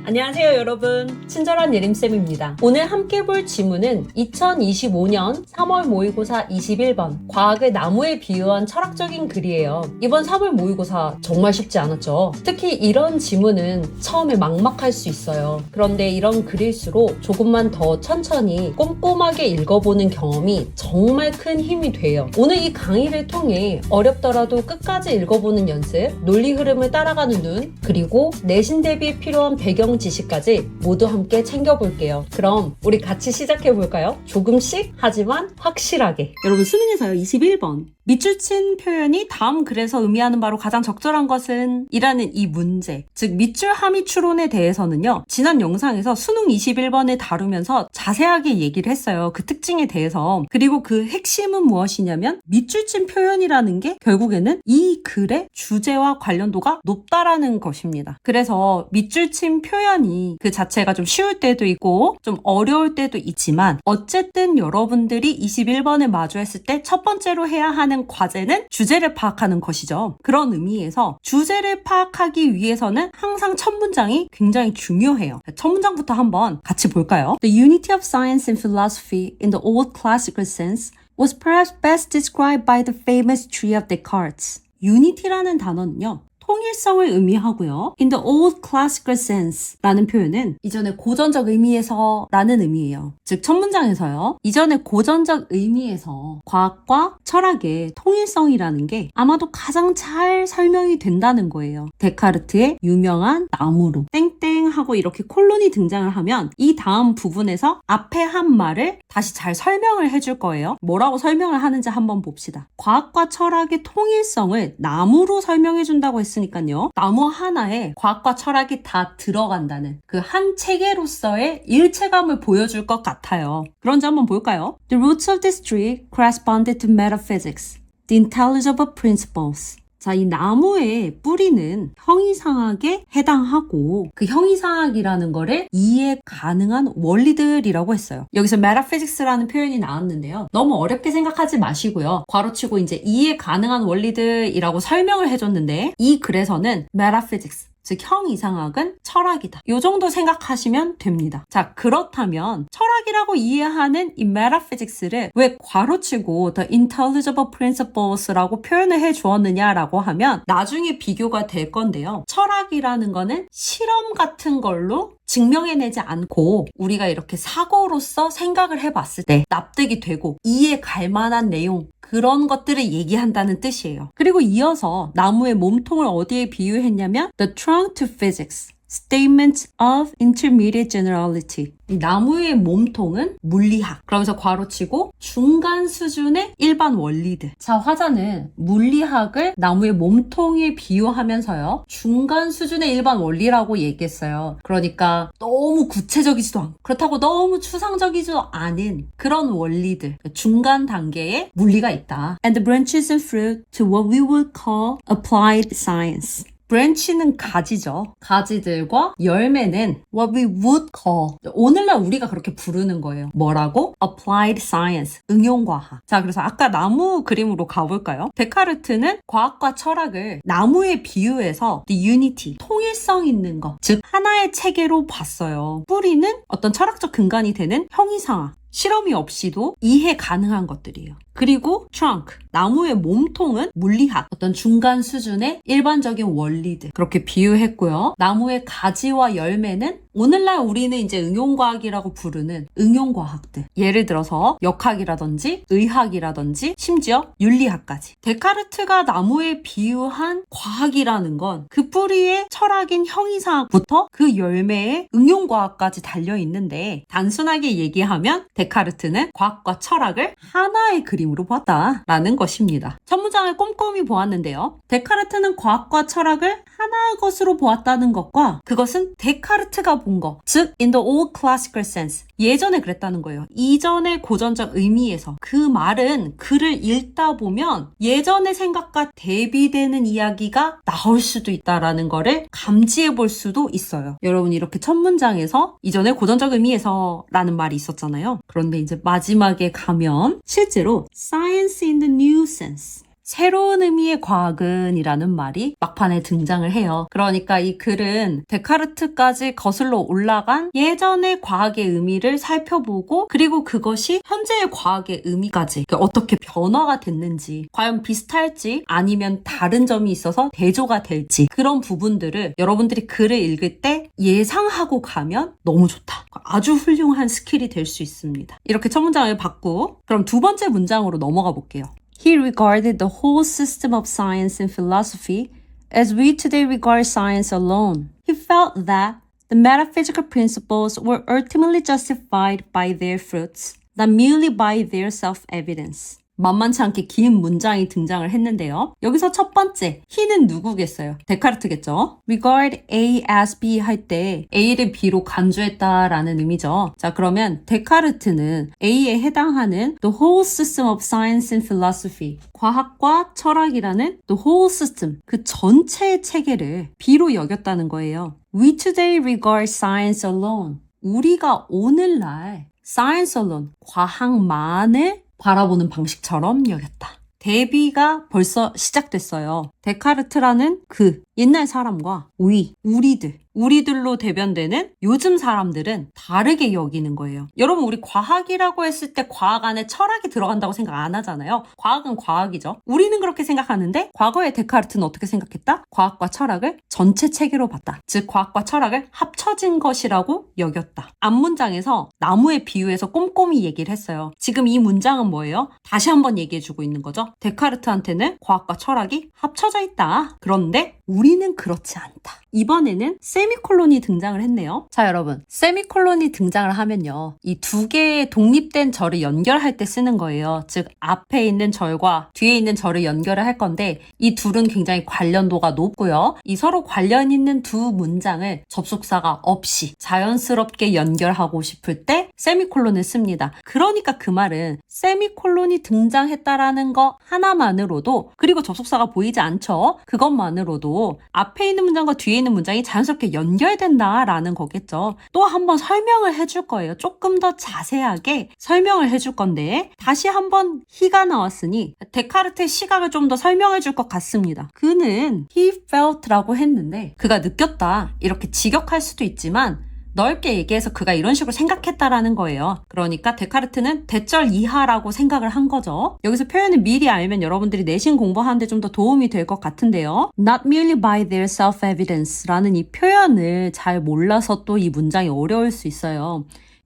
안녕하세요 여러분, 친절한 예림쌤입니다. 오늘 함께 볼 지문은 2025년 3월 모의고사 21번 과학을 나무에 비유한 철학적인 글이에요. 이번 3월 모의고사 정말 쉽지 않았죠. 특히 이런 지문은 처음에 막막할 수 있어요. 그런데 이런 글일수록 조금만 더 천천히 꼼꼼하게 읽어보는 경험이 정말 큰 힘이 돼요. 오늘 이 강의를 통해 어렵더라도 끝까지 읽어보는 연습, 논리 흐름을 따라가는 눈, 그리고 내신 대비에 필요한 배경 지식까지 모두 함께 챙겨볼게요. 그럼 우리 같이 시작해볼까요? 조금씩 하지만 확실하게. 여러분, 수능에서요 21번 밑줄 친 표현이 다음 글에서 의미하는 바로 가장 적절한 것은? 이라는 이 문제, 즉 밑줄 함의 추론에 대해서는요, 지난 영상에서 수능 21번을 다루면서 자세하게 얘기를 했어요. 그 특징에 대해서. 그리고 그 핵심은 무엇이냐면 밑줄 친 표현이라는 게 결국에는 이 글의 주제와 관련도가 높다라는 것입니다. 그래서 밑줄 친 표현이 그 자체가 좀 쉬울 때도 있고 좀 어려울 때도 있지만 어쨌든 여러분들이 21번을 마주했을 때 첫 번째로 해야 하는 과제는 주제를 파악하는 것이죠. 그런 의미에서 주제를 파악하기 위해서는 항상 첫 문장이 굉장히 중요해요. 첫 문장부터 한번 같이 볼까요? The unity of science and philosophy in the old classical sense was perhaps best described by the famous tree of Descartes. unity라는 단어는요, 통일성을 의미하고요. In the old classical sense 라는 표현은 이전의 고전적 의미에서 라는 의미예요. 즉 첫 문장에서요, 이전의 고전적 의미에서 과학과 철학의 통일성이라는 게 아마도 가장 잘 설명이 된다는 거예요. 데카르트의 유명한 나무로 땡땡 하고 이렇게 콜론이 등장을 하면 이 다음 부분에서 앞에 한 말을 다시 잘 설명을 해줄 거예요. 뭐라고 설명을 하는지 한번 봅시다. 과학과 철학의 통일성을 나무로 설명해 준다고 했으니까요, 나무 하나에 과학과 철학이 다 들어간다는 그 한 체계로서의 일체감을 보여줄 것 같아요. 그런지 한번 볼까요? The roots of this tree corresponded to metaphysics, the intelligible principles. 자, 이 나무의 뿌리는 형이상학에 해당하고 그 형이상학이라는 거를 이해 가능한 원리들이라고 했어요. 여기서 metaphysics라는 표현이 나왔는데요, 너무 어렵게 생각하지 마시고요. 괄호치고 이제 이해 가능한 원리들이라고 설명을 해줬는데 이 글에서는 metaphysics, 즉 형이상학은 철학이다, 이 정도 생각하시면 됩니다. 자, 그렇다면 철학이라고 이해하는 이 metaphysics를 왜 괄호치고 the intelligible principles라고 표현을 해주었느냐라고 하면 나중에 비교가 될 건데요, 철학이라는 거는 실험 같은 걸로 증명해내지 않고 우리가 이렇게 사고로서 생각을 해봤을 때 납득이 되고 이해 갈 만한 내용, 그런 것들을 얘기한다는 뜻이에요. 그리고 이어서 나무의 몸통을 어디에 비유했냐면 The trunk to physics, statements of intermediate generality. 이 나무의 몸통은 물리학, 그러면서 괄호치고 중간 수준의 일반 원리들. 자, 화자는 물리학을 나무의 몸통에 비유하면서요, 중간 수준의 일반 원리라고 얘기했어요. 그러니까 너무 구체적이지도 않고 그렇다고 너무 추상적이지도 않은 그런 원리들, 중간 단계의 물리가 있다. And the branches and fruit to what we would call applied science. 브랜치는 가지죠. 가지들과 열매는 what we would call, 오늘날 우리가 그렇게 부르는 거예요. 뭐라고? Applied science, 응용과학. 자, 그래서 아까 나무 그림으로 가볼까요? 데카르트는 과학과 철학을 나무에 비유해서 the unity, 통일성 있는 것, 즉 하나의 체계로 봤어요. 뿌리는 어떤 철학적 근간이 되는 형이상학, 실험이 없이도 이해 가능한 것들이에요. 그리고 trunk, 나무의 몸통은 물리학, 어떤 중간 수준의 일반적인 원리들, 그렇게 비유했고요. 나무의 가지와 열매는 오늘날 우리는 이제 응용과학이라고 부르는 응용과학들, 예를 들어서 역학이라든지 의학이라든지 심지어 윤리학까지. 데카르트가 나무에 비유한 과학이라는 건 그 뿌리의 철학인 형이상학부터 그 열매의 응용과학까지 달려있는데, 단순하게 얘기하면 데카르트는 과학과 철학을 하나의 그림으로 보았다라는 것입니다. 첫 문장을 꼼꼼히 보았는데요, 데카르트는 과학과 철학을 하나의 것으로 보았다는 것과 그것은 데카르트가 본 것, 즉 in the old classical sense, 예전에 그랬다는 거예요. 이전의 고전적 의미에서. 그 말은 글을 읽다 보면 예전의 생각과 대비되는 이야기가 나올 수도 있다라는 거를 감지해 볼 수도 있어요. 여러분, 이렇게 첫 문장에서 이전의 고전적 의미에서 라는 말이 있었잖아요. 그런데 이제 마지막에 가면 실제로 science in the new sense, 새로운 의미의 과학은 이라는 말이 막판에 등장을 해요. 그러니까 이 글은 데카르트까지 거슬러 올라간 예전의 과학의 의미를 살펴보고 그리고 그것이 현재의 과학의 의미까지 어떻게 변화가 됐는지 과연 비슷할지 아니면 다른 점이 있어서 대조가 될지 그런 부분들을 여러분들이 글을 읽을 때 예상하고 가면 너무 좋다. 아주 훌륭한 스킬이 될 수 있습니다. 이렇게 첫 문장을 받고 그럼 두 번째 문장으로 넘어가 볼게요. He regarded the whole system of science and philosophy as we today regard science alone. He felt that the metaphysical principles were ultimately justified by their fruits, not merely by their self-evidence. 만만치 않게 긴 문장이 등장을 했는데요. 여기서 첫 번째, he는 누구겠어요? 데카르트겠죠? regard A as B 할 때 A를 B로 간주했다라는 의미죠. 자, 그러면 데카르트는 A에 해당하는 the whole system of science and philosophy, 과학과 철학이라는 the whole system, 그 전체의 체계를 B로 여겼다는 거예요. We today regard science alone. 우리가 오늘날 science alone, 과학만을 바라보는 방식처럼 여겼다. 대비가 벌써 시작됐어요. 데카르트라는 그 옛날 사람과 우리들로 대변되는 요즘 사람들은 다르게 여기는 거예요. 여러분, 우리 과학이라고 했을 때 과학 안에 철학이 들어간다고 생각 안 하잖아요. 과학은 과학이죠. 우리는 그렇게 생각하는데 과거의 데카르트는 어떻게 생각했다? 과학과 철학을 전체 체계로 봤다. 즉 과학과 철학을 합쳐진 것이라고 여겼다. 앞문장에서 나무에 비유해서 꼼꼼히 얘기를 했어요. 지금 이 문장은 뭐예요? 다시 한번 얘기해주고 있는 거죠. 데카르트한테는 과학과 철학이 합쳐져 있다. 그런데 우리는 그렇지 않다. 이번에는 세미콜론이 등장을 했네요. 자, 여러분, 세미콜론이 등장을 하면요, 이 두 개의 독립된 절을 연결할 때 쓰는 거예요. 즉 앞에 있는 절과 뒤에 있는 절을 연결을 할 건데 이 둘은 굉장히 관련도가 높고요. 이 서로 관련 있는 두 문장을 접속사가 없이 자연스럽게 연결하고 싶을 때 세미콜론을 씁니다. 그러니까 그 말은 세미콜론이 등장했다라는 거 하나만으로도, 그리고 접속사가 보이지 않죠? 그것만으로도 앞에 있는 문장과 뒤에 있는 문장이 자연스럽게 연결된다라는 거겠죠. 또 한번 설명을 해줄 거예요. 조금 더 자세하게 설명을 해줄 건데 다시 한번 he가 나왔으니 데카르트의 시각을 좀 더 설명해 줄 것 같습니다. 그는 he felt라고 했는데 그가 느꼈다 이렇게 직역할 수도 있지만 넓게 얘기해서 그가 이런 식으로 생각했다라는 거예요. 그러니까 데카르트는 대절 이하라고 생각을 한 거죠. 여기서 표현을 미리 알면 여러분들이 내신 공부하는데 좀 더 도움이 될 것 같은데요. Not merely by their self-evidence라는 이 표현을 잘 몰라서 또 이 문장이 어려울 수 있어요.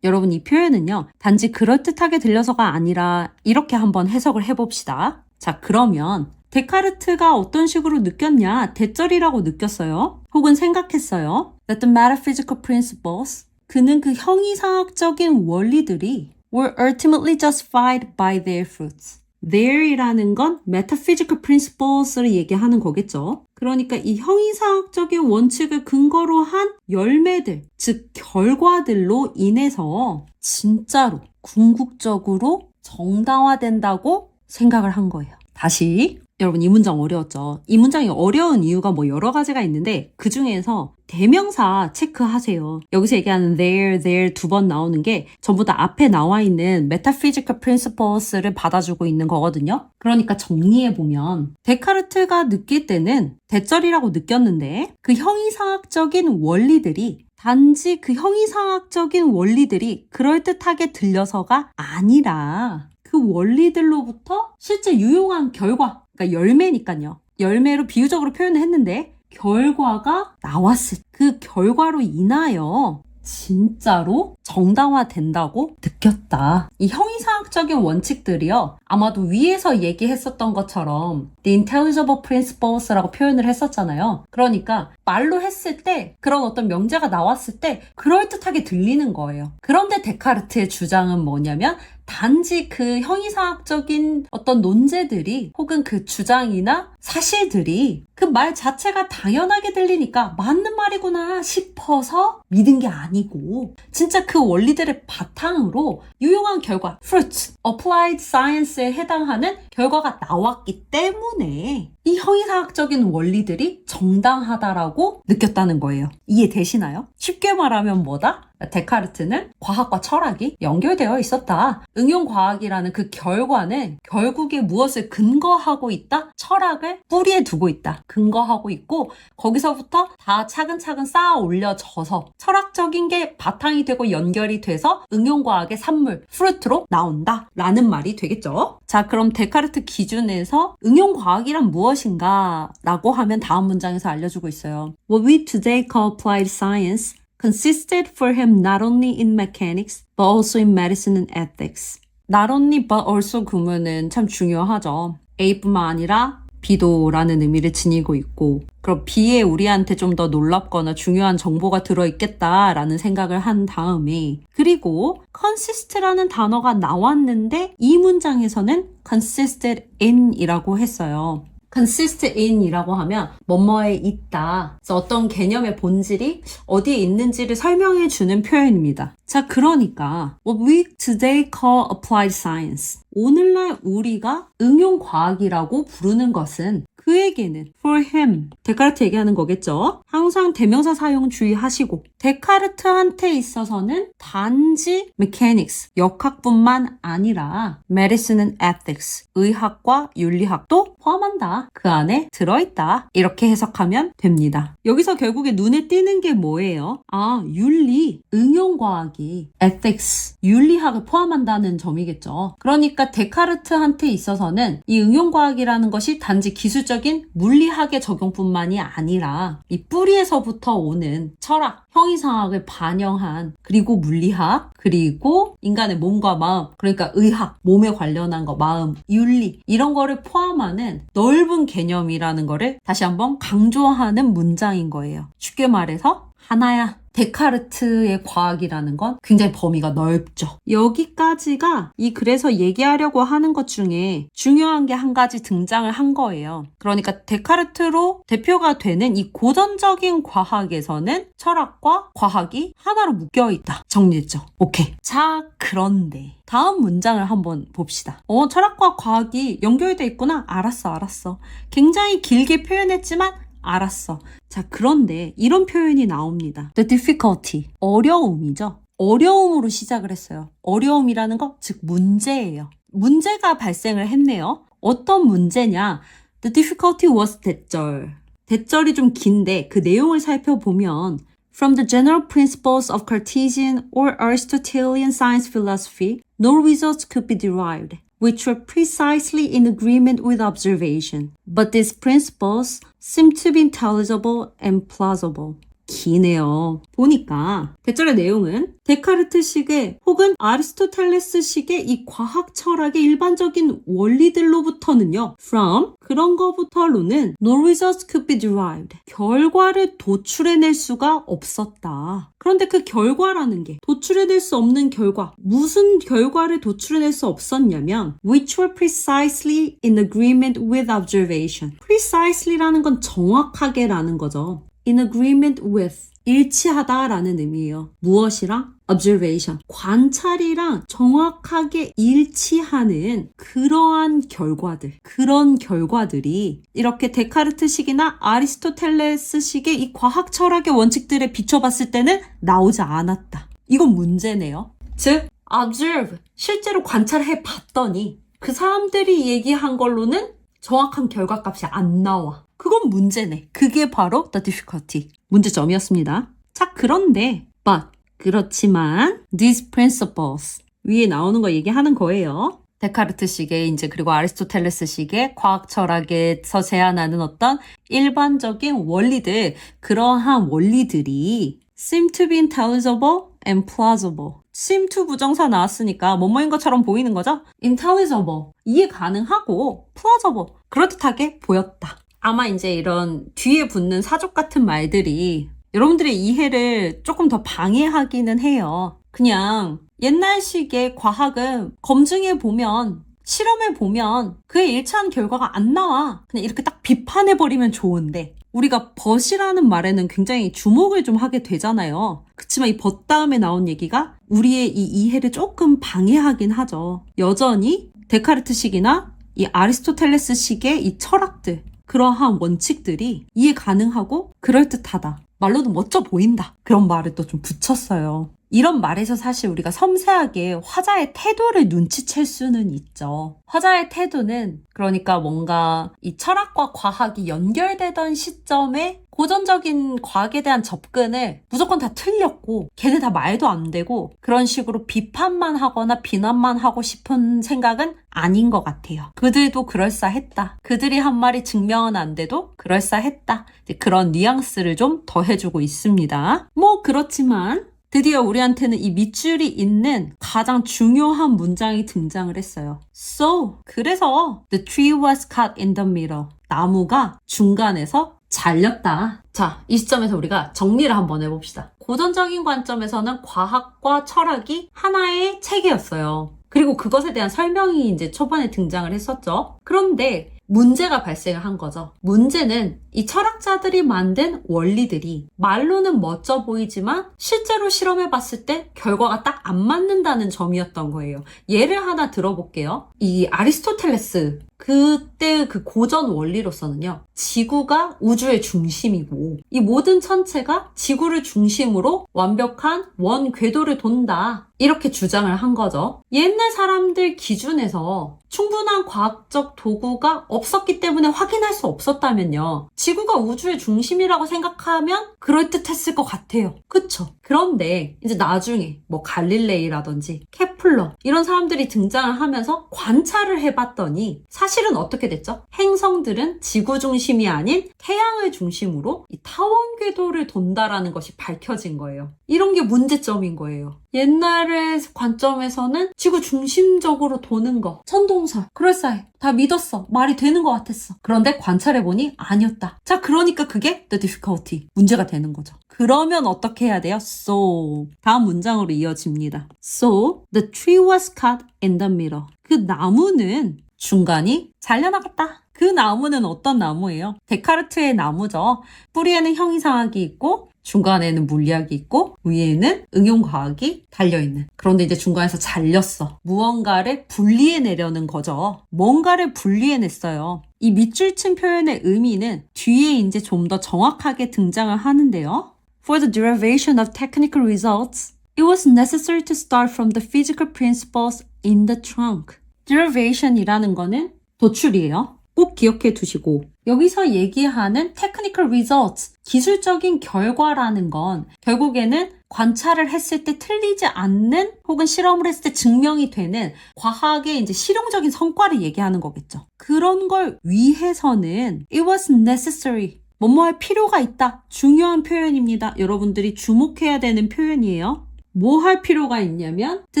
여러분, 이 표현은요, 단지 그럴듯하게 들려서가 아니라 이렇게 한번 해석을 해봅시다. 자, 그러면 데카르트가 어떤 식으로 느꼈냐? 대절이라고 느꼈어요? 혹은 생각했어요? That the metaphysical principles, 그는 그 형이상학적인 원리들이 were ultimately justified by their fruits. Their이라는 건 metaphysical principles를 얘기하는 거겠죠. 그러니까 이 형이상학적인 원칙을 근거로 한 열매들, 즉 결과들로 인해서 진짜로 궁극적으로 정당화된다고 생각을 한 거예요. 다시, 여러분, 이 문장 어려웠죠? 이 문장이 어려운 이유가 뭐 여러 가지가 있는데 그 중에서 대명사 체크하세요. 여기서 얘기하는 there 두 번 나오는 게 전부 다 앞에 나와 있는 metaphysical principles를 받아주고 있는 거거든요. 그러니까 정리해보면 데카르트가 느낄 때는 대절이라고 느꼈는데 그 형이상학적인 원리들이 단지 그 형이상학적인 원리들이 그럴듯하게 들려서가 아니라 그 원리들로부터 실제 유용한 결과, 그러니까 열매니까요. 열매로 비유적으로 표현을 했는데 결과가 나왔을 그 결과로 인하여 진짜로 정당화된다고 느꼈다. 이 형이상학적인 원칙들이요, 아마도 위에서 얘기했었던 것처럼 The intelligible principles라고 표현을 했었잖아요. 그러니까 말로 했을 때 그런 어떤 명제가 나왔을 때 그럴듯하게 들리는 거예요. 그런데 데카르트의 주장은 뭐냐면 단지 그 형이상학적인 어떤 논제들이 혹은 그 주장이나 사실들이 그 말 자체가 당연하게 들리니까 맞는 말이구나 싶어서 믿은 게 아니고 진짜 그 원리들의 바탕으로 유용한 결과, fruits, applied science에 해당하는 결과가 나왔기 때문에 이 형이상학적인 원리들이 정당하다라고 느꼈다는 거예요. 이해되시나요? 쉽게 말하면 뭐다? 데카르트는 과학과 철학이 연결되어 있었다. 응용과학이라는 그 결과는 결국에 무엇을 근거하고 있다? 철학을 뿌리에 두고 있다. 근거하고 있고 거기서부터 다 차근차근 쌓아 올려져서 철학적인 게 바탕이 되고 연결이 돼서 응용과학의 산물, 프루트로 나온다 라는 말이 되겠죠. 자, 그럼 데카르트 기준에서 응용과학이란 무엇인가? 라고 하면 다음 문장에서 알려주고 있어요. What we today call applied science consisted for him not only in mechanics but also in medicine and ethics. Not only but also 그러면은 참 중요하죠. A뿐만 아니라 B도라는 의미를 지니고 있고 그럼 B에 우리한테 좀 더 놀랍거나 중요한 정보가 들어있겠다라는 생각을 한 다음에 그리고 consist라는 단어가 나왔는데 이 문장에서는 consisted in 이라고 했어요. consist in 이라고 하면 뭐뭐에 있다. 그래서 어떤 개념의 본질이 어디에 있는지를 설명해 주는 표현입니다. 자, 그러니까 what we today call applied science. 오늘날 우리가 응용과학이라고 부르는 것은 그에게는 for him 데카르트 얘기하는 거겠죠. 항상 대명사 사용 주의하시고 데카르트한테 있어서는 단지 mechanics 역학뿐만 아니라 medicine and ethics 의학과 윤리학도 포함한다. 그 안에 들어있다. 이렇게 해석하면 됩니다. 여기서 결국에 눈에 띄는 게 뭐예요? 아, 윤리, 응용과학이 ethics, 윤리학을 포함한다는 점이겠죠. 그러니까 데카르트한테 있어서는 이 응용과학이라는 것이 단지 기술적인 물리학의 적용뿐만이 아니라 이 뿌리에서부터 오는 철학, 형이상학을 반영한 그리고 물리학, 그리고 인간의 몸과 마음, 그러니까 의학, 몸에 관련한 거, 마음, 윤리 이런 거를 포함하는 넓은 개념이라는 거를 다시 한번 강조하는 문장인 거예요. 쉽게 말해서 하나야. 데카르트의 과학이라는 건 굉장히 범위가 넓죠. 여기까지가 이 글에서 얘기하려고 하는 것 중에 중요한 게 한 가지 등장을 한 거예요. 그러니까 데카르트로 대표가 되는 이 고전적인 과학에서는 철학과 과학이 하나로 묶여있다. 정리했죠? 오케이. 자, 그런데 다음 문장을 한번 봅시다. 철학과 과학이 연결돼 있구나? 알았어. 굉장히 길게 표현했지만 알았어. 자, 그런데 이런 표현이 나옵니다. The difficulty. 어려움이죠. 어려움으로 시작을 했어요. 어려움이라는 거, 즉 문제예요. 문제가 발생을 했네요. 어떤 문제냐? The difficulty was 대절. 대절이 좀 긴데 그 내용을 살펴보면 From the general principles of Cartesian or Aristotelian science philosophy, no results could be derived, which were precisely in agreement with observation. But these principles seem to be intelligible and plausible. 기네요. 보니까 대절의 내용은 데카르트식의 혹은 아리스토텔레스식의 이 과학 철학의 일반적인 원리들로부터는요. From 그런 거부터로는 no results could be derived. 결과를 도출해낼 수가 없었다. 그런데 그 결과라는 게 도출해낼 수 없는 결과 무슨 결과를 도출해낼 수 없었냐면 which were precisely in agreement with observation. precisely라는 건 정확하게라는 거죠. in agreement with 일치하다라는 의미예요. 무엇이랑? observation. 관찰이랑 정확하게 일치하는 그러한 결과들. 그런 결과들이 이렇게 데카르트식이나 아리스토텔레스식의 이 과학 철학의 원칙들에 비춰봤을 때는 나오지 않았다. 이건 문제네요. 즉, observe. 실제로 관찰해 봤더니 그 사람들이 얘기한 걸로는 정확한 결과값이 안 나와. 그건 문제네. 그게 바로 the difficulty. 문제점이었습니다. 자, 그런데 but 그렇지만 these principles 위에 나오는 거 얘기하는 거예요. 데카르트식의 이제 그리고 아리스토텔레스식의 과학 철학에서 제안하는 어떤 일반적인 원리들, 그러한 원리들이 seem to be intelligible and plausible. seem to 부정사 나왔으니까 뭐뭐인 것처럼 보이는 거죠? intelligible. 이해 가능하고 plausible. 그럴듯하게 보였다. 아마 이제 이런 뒤에 붙는 사족 같은 말들이 여러분들의 이해를 조금 더 방해하기는 해요. 그냥 옛날식의 과학은 검증해 보면 실험해보면 그에 일치하는 결과가 안 나와. 그냥 이렇게 딱 비판해버리면 좋은데 우리가 but이라는 말에는 굉장히 주목을 좀 하게 되잖아요. 그치만 이 but 다음에 나온 얘기가 우리의 이 이해를 조금 방해하긴 하죠. 여전히 데카르트식이나 이 아리스토텔레스식의 이 철학들, 그러한 원칙들이 이해 가능하고 그럴듯하다. 말로도 멋져 보인다. 그런 말을 또 좀 붙였어요. 이런 말에서 사실 우리가 섬세하게 화자의 태도를 눈치챌 수는 있죠. 화자의 태도는 그러니까 뭔가 이 철학과 과학이 연결되던 시점에 고전적인 과학에 대한 접근을 무조건 다 틀렸고 걔네 다 말도 안 되고 그런 식으로 비판만 하거나 비난만 하고 싶은 생각은 아닌 것 같아요. 그들도 그럴싸했다. 그들이 한 말이 증명은 안 돼도 그럴싸했다. 그런 뉘앙스를 좀 더해주고 있습니다. 뭐 그렇지만 드디어 우리한테는 이 밑줄이 있는 가장 중요한 문장이 등장을 했어요. So, 그래서 the tree was cut in the middle. 나무가 중간에서 잘렸다. 자, 이 시점에서 우리가 정리를 한번 해봅시다. 고전적인 관점에서는 과학과 철학이 하나의 체계였어요. 그리고 그것에 대한 설명이 이제 초반에 등장을 했었죠. 그런데 문제가 발생을 한 거죠. 문제는 이 철학자들이 만든 원리들이 말로는 멋져 보이지만 실제로 실험해봤을 때 결과가 딱 안 맞는다는 점이었던 거예요. 예를 하나 들어볼게요. 이 아리스토텔레스 그때 그 고전 원리로서는요. 지구가 우주의 중심이고 이 모든 천체가 지구를 중심으로 완벽한 원 궤도를 돈다. 이렇게 주장을 한 거죠. 옛날 사람들 기준에서 충분한 과학적 도구가 없었기 때문에 확인할 수 없었다면요. 지구가 우주의 중심이라고 생각하면 그럴듯했을 것 같아요. 그쵸? 그런데 이제 나중에 뭐 갈릴레이라든지 케플러 이런 사람들이 등장을 하면서 관찰을 해봤더니 사실은 어떻게 됐죠? 행성들은 지구 중심이 아닌 태양을 중심으로 이 타원 궤도를 돈다라는 것이 밝혀진 거예요. 이런 게 문제점인 거예요. 옛날의 관점에서는 지구 중심적으로 도는 거 천동설 그럴싸해 다 믿었어 말이 되는 것 같았어. 그런데 관찰해보니 아니었다. 자 그러니까 그게 the difficulty 문제가 되는 거죠. 그러면 어떻게 해야 돼요? So 다음 문장으로 이어집니다. So the tree was cut in the middle. 그 나무는 중간이 잘려나갔다. 그 나무는 어떤 나무예요? 데카르트의 나무죠. 뿌리에는 형이상학이 있고 중간에는 물리학이 있고 위에는 응용과학이 달려있는. 그런데 이제 중간에서 잘렸어. 무언가를 분리해내려는 거죠. 뭔가를 분리해냈어요. 이 밑줄친 표현의 의미는 뒤에 이제 좀 더 정확하게 등장을 하는데요. For the derivation of technical results, it was necessary to start from the physical principles in the trunk. derivation이라는 거는 도출이에요. 꼭 기억해 두시고 여기서 얘기하는 technical results, 기술적인 결과라는 건 결국에는 관찰을 했을 때 틀리지 않는 혹은 실험을 했을 때 증명이 되는 과학의 이제 실용적인 성과를 얘기하는 거겠죠. 그런 걸 위해서는 it was necessary, 뭐뭐 할 필요가 있다. 중요한 표현입니다. 여러분들이 주목해야 되는 표현이에요. 뭐 할 필요가 있냐면 to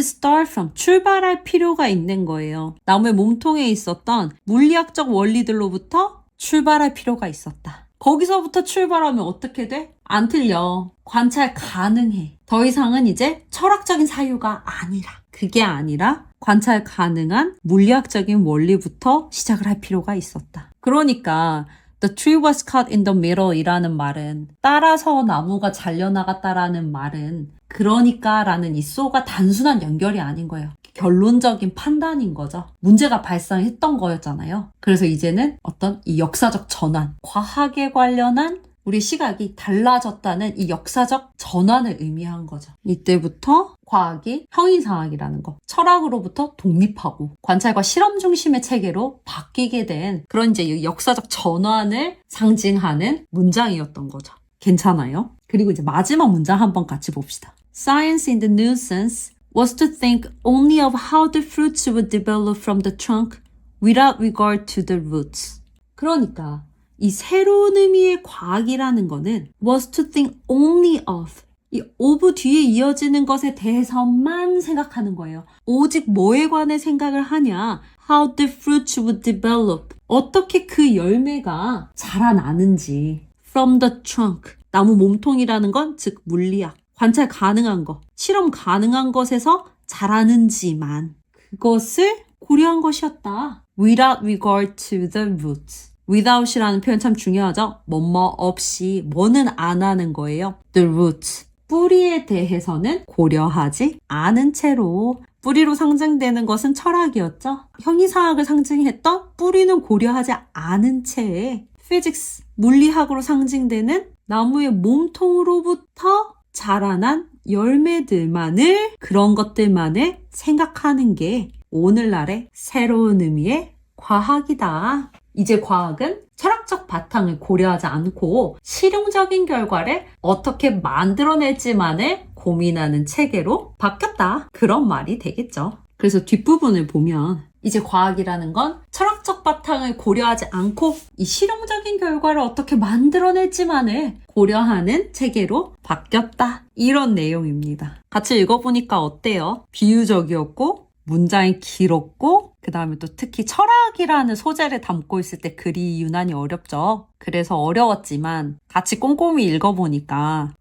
start from, 출발할 필요가 있는 거예요. 나무의 몸통에 있었던 물리학적 원리들로부터 출발할 필요가 있었다. 거기서부터 출발하면 어떻게 돼? 안 틀려. 관찰 가능해. 더 이상은 이제 철학적인 사유가 아니라, 그게 아니라 관찰 가능한 물리학적인 원리부터 시작을 할 필요가 있었다. 그러니까 The tree was cut in the middle 이라는 말은, 따라서 나무가 잘려나갔다라는 말은 그러니까 라는 이 so가 단순한 연결이 아닌 거예요. 결론적인 판단인 거죠. 문제가 발생했던 거였잖아요. 그래서 이제는 어떤 이 역사적 전환, 과학에 관련한 우리 시각이 달라졌다는 이 역사적 전환을 의미한 거죠. 이때부터 과학이 형이상학이라는 거, 철학으로부터 독립하고 관찰과 실험 중심의 체계로 바뀌게 된 그런 이제 역사적 전환을 상징하는 문장이었던 거죠. 괜찮아요? 그리고 이제 마지막 문장 한번 같이 봅시다. Science in the new sense was to think only of how the fruits would develop from the trunk without regard to the roots. 그러니까 이 새로운 의미의 과학이라는 거는 was to think only of, 이 of 뒤에 이어지는 것에 대해서만 생각하는 거예요. 오직 뭐에 관해 생각을 하냐? How the fruits would develop. 어떻게 그 열매가 자라나는지. From the trunk. 나무 몸통이라는 건 즉 물리학. 관찰 가능한 것, 실험 가능한 것에서 자라는지만 그것을 고려한 것이었다. Without regard to the roots. without이라는 표현 참 중요하죠. 뭐뭐 없이 뭐는 안 하는 거예요. The roots. 뿌리에 대해서는 고려하지 않은 채로 뿌리로 상징되는 것은 철학이었죠. 형이상학을 상징했던 뿌리는 고려하지 않은 채에 physics, 물리학으로 상징되는 나무의 몸통으로부터 자라난 열매들만을 그런 것들만을 생각하는 게 오늘날의 새로운 의미의 과학이다. 이제 과학은 철학적 바탕을 고려하지 않고 실용적인 결과를 어떻게 만들어낼지만을 고민하는 체계로 바뀌었다. 그런 말이 되겠죠. 그래서 뒷부분을 보면 이제 과학이라는 건 철학적 바탕을 고려하지 않고 이 실용적인 결과를 어떻게 만들어낼지만을 고려하는 체계로 바뀌었다. 이런 내용입니다. 같이 읽어보니까 어때요? 비유적이었고 문장이 길었고 그 다음에 또 특히 철학이라는 소재를 담고 있을 때 글이 유난히 어렵죠. 그래서 어려웠지만 같이 꼼꼼히 읽어보니까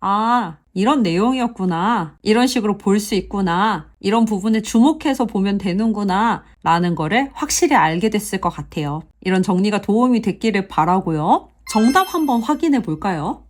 이런 내용이었구나. 이런 식으로 볼 수 있구나. 이런 부분에 주목해서 보면 되는구나. 라는 거를 확실히 알게 됐을 것 같아요. 이런 정리가 도움이 됐기를 바라고요. 정답 한번 확인해 볼까요?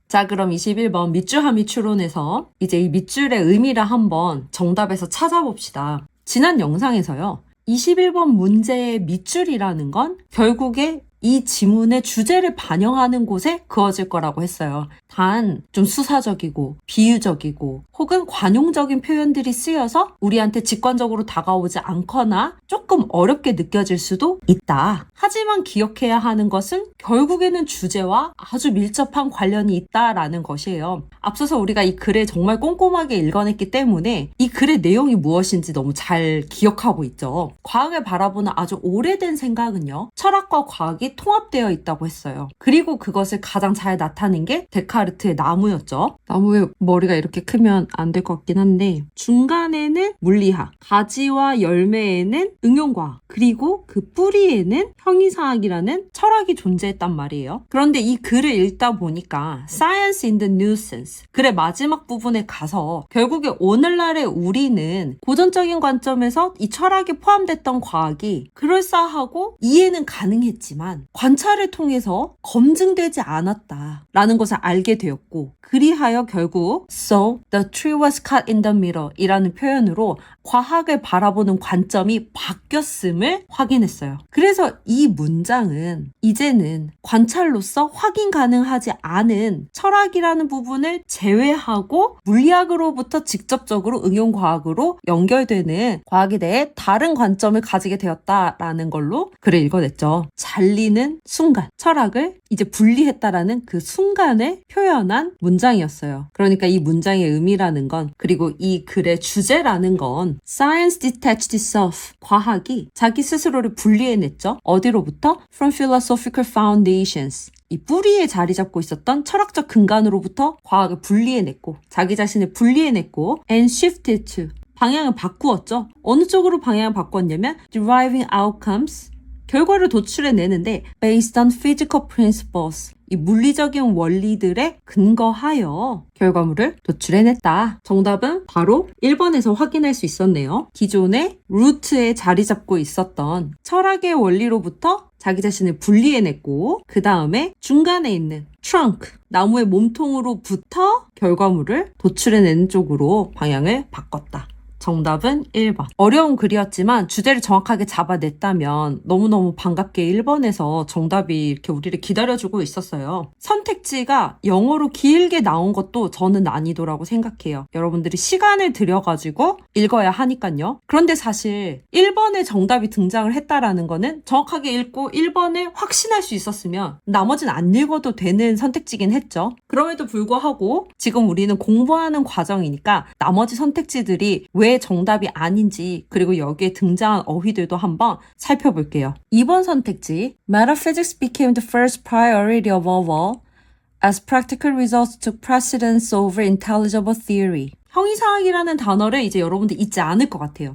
자, 그럼 21번 밑줄함이 추론에서 이제 이 밑줄의 의미를 한번 정답에서 찾아봅시다. 지난 영상에서요. 21번 문제의 밑줄이라는 건 결국에 이 지문의 주제를 반영하는 곳에 그어질 거라고 했어요. 단 좀 수사적이고 비유적이고 혹은 관용적인 표현들이 쓰여서 우리한테 직관적으로 다가오지 않거나 조금 어렵게 느껴질 수도 있다. 하지만 기억해야 하는 것은 결국에는 주제와 아주 밀접한 관련이 있다라는 것이에요. 앞서서 우리가 이 글을 정말 꼼꼼하게 읽어냈기 때문에 이 글의 내용이 무엇인지 너무 잘 기억하고 있죠. 과학을 바라보는 아주 오래된 생각은요. 철학과 과학이 통합되어 있다고 했어요. 그리고 그것을 가장 잘 나타낸 게 데카르트의 나무였죠. 나무의 머리가 이렇게 크면 안 될 것 같긴 한데 중간에는 물리학, 가지와 열매에는 응용과학, 그리고 그 뿌리에는 형이상학이라는 철학이 존재했단 말이에요. 그런데 이 글을 읽다 보니까 Science in the New Sense 글의 마지막 부분에 가서 결국에 오늘날의 우리는 고전적인 관점에서 이 철학이 포함됐던 과학이 그럴싸하고 이해는 가능했지만 관찰을 통해서 검증되지 않았다라는 것을 알게 되었고 그리하여 결국 So the tree was cut in the middle 이라는 표현으로 과학을 바라보는 관점이 바뀌었음을 확인했어요. 그래서 이 문장은 이제는 관찰로서 확인 가능하지 않은 철학이라는 부분을 제외하고 물리학으로부터 직접적으로 응용과학으로 연결되는 과학에 대해 다른 관점을 가지게 되었다라는 걸로 글을 읽어냈죠. 잘리는 순간, 철학을 이제 분리했다라는 그 순간을 표현한 문장이었어요. 그러니까 이 문장의 의미라는 건 그리고 이 글의 주제라는 건 Science detached itself. 과학이 자기 스스로를 분리해냈죠. 어디로부터? From philosophical foundations. 이 뿌리에 자리 잡고 있었던 철학적 근간으로부터 과학을 분리해냈고 자기 자신을 분리해냈고 and shifted to. 방향을 바꾸었죠. 어느 쪽으로 방향을 바꿨냐면 deriving outcomes. 결과를 도출해내는데 based on physical principles. 이 물리적인 원리들에 근거하여 결과물을 도출해냈다. 정답은 바로 1번에서 확인할 수 있었네요. 기존의 루트에 자리 잡고 있었던 철학의 원리로부터 자기 자신을 분리해냈고 그 다음에 중간에 있는 trunk, 나무의 몸통으로부터 결과물을 도출해내는 쪽으로 방향을 바꿨다. 정답은 1번. 어려운 글이었지만 주제를 정확하게 잡아냈다면 너무너무 반갑게 1번에서 정답이 이렇게 우리를 기다려주고 있었어요. 선택지가 영어로 길게 나온 것도 저는 난이도라고 생각해요. 여러분들이 시간을 들여가지고 읽어야 하니까요. 그런데 사실 1번에 정답이 등장을 했다라는 거는 정확하게 읽고 1번을 확신할 수 있었으면 나머지는 안 읽어도 되는 선택지긴 했죠. 그럼에도 불구하고 지금 우리는 공부하는 과정이니까 나머지 선택지들이 왜 정답이 아닌지 그리고 여기에 등장한 어휘들도 한번 살펴볼게요. 2번 선택지 Metaphysics became the first priority of all as practical results took precedence over intelligible theory. 형이상학이라는 단어를 이제 여러분들 잊지 않을 것 같아요.